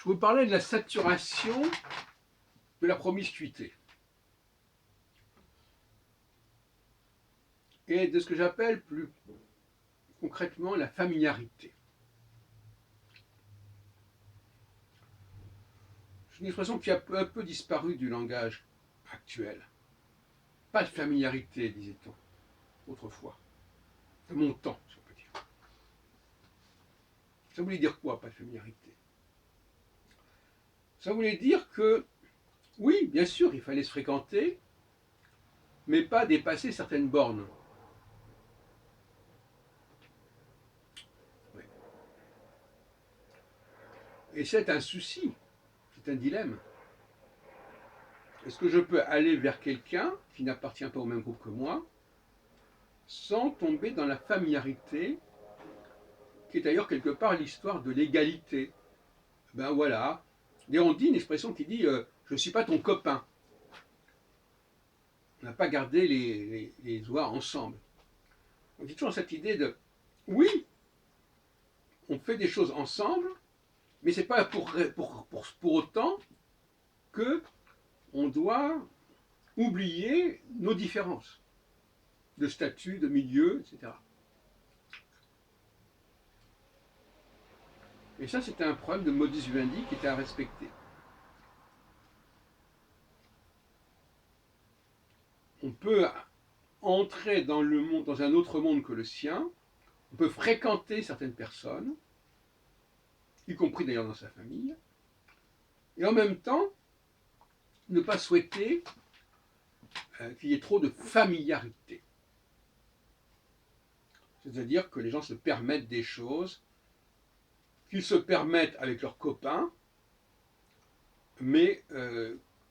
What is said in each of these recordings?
vous parlais de la saturation de la promiscuité et de ce que j'appelle plus concrètement la familiarité. C'est une expression qui a un peu disparu du langage actuel. Pas de familiarité, disait-on autrefois, de mon temps, si on peut dire. Ça voulait dire quoi, pas de familiarité? Ça voulait dire que, oui, bien sûr, il fallait se fréquenter, mais pas dépasser certaines bornes. Oui. Et c'est un souci, c'est un dilemme. Est-ce que je peux aller vers quelqu'un qui n'appartient pas au même groupe que moi, sans tomber dans la familiarité, qui est d'ailleurs quelque part l'histoire de l'égalité? Ben voilà. Et on dit une expression qui dit je ne suis pas ton copain. On n'a pas gardé les doigts ensemble. On dit toujours cette idée de oui, on fait des choses ensemble, mais ce n'est pas pour autant que on doit oublier nos différences de statut, de milieu, etc. Et ça, c'était un problème de modus vivendi qui était à respecter. On peut entrer dans le monde, dans un autre monde que le sien, on peut fréquenter certaines personnes, y compris d'ailleurs dans sa famille, et en même temps ne pas souhaiter qu'il y ait trop de familiarité. C'est-à-dire que les gens se permettent des choses qu'ils se permettent avec leurs copains, mais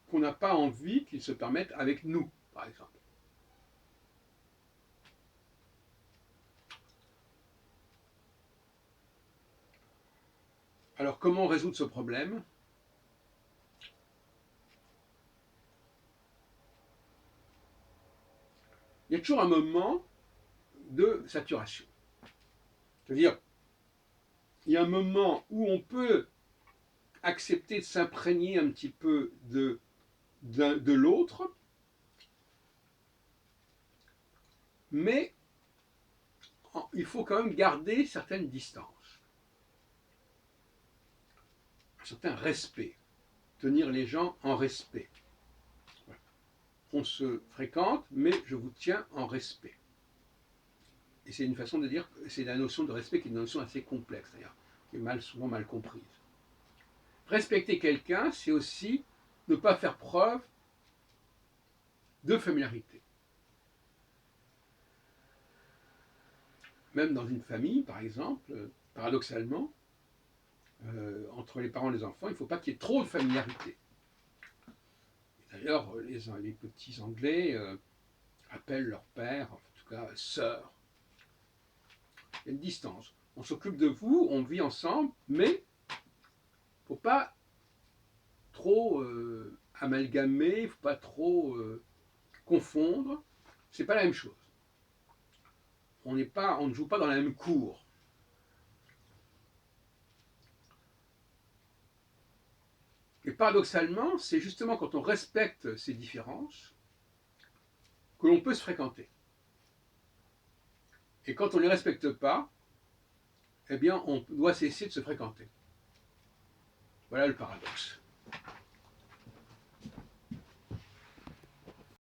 qu'on n'a pas envie qu'ils se permettent avec nous, par exemple. Alors comment résoudre ce problème? Il y a toujours un moment de saturation. C'est-à-dire, il y a un moment où on peut accepter de s'imprégner un petit peu de l'autre, mais il faut quand même garder certaines distances, un certain respect, tenir les gens en respect. Voilà. On se fréquente, mais je vous tiens en respect. Et c'est une façon de dire, c'est la notion de respect qui est une notion assez complexe, d'ailleurs, qui est souvent mal comprise. Respecter quelqu'un, c'est aussi ne pas faire preuve de familiarité. Même dans une famille, par exemple, paradoxalement, entre les parents et les enfants, il ne faut pas qu'il y ait trop de familiarité. D'ailleurs, les petits Anglais appellent leur père, en tout cas sœur. Il y a une distance. On s'occupe de vous, on vit ensemble, mais il ne faut pas trop amalgamer, il ne faut pas trop confondre. Ce n'est pas la même chose. On ne joue pas dans la même cour. Et paradoxalement, c'est justement quand on respecte ces différences que l'on peut se fréquenter. Et quand on ne les respecte pas, eh bien, on doit cesser de se fréquenter. Voilà le paradoxe.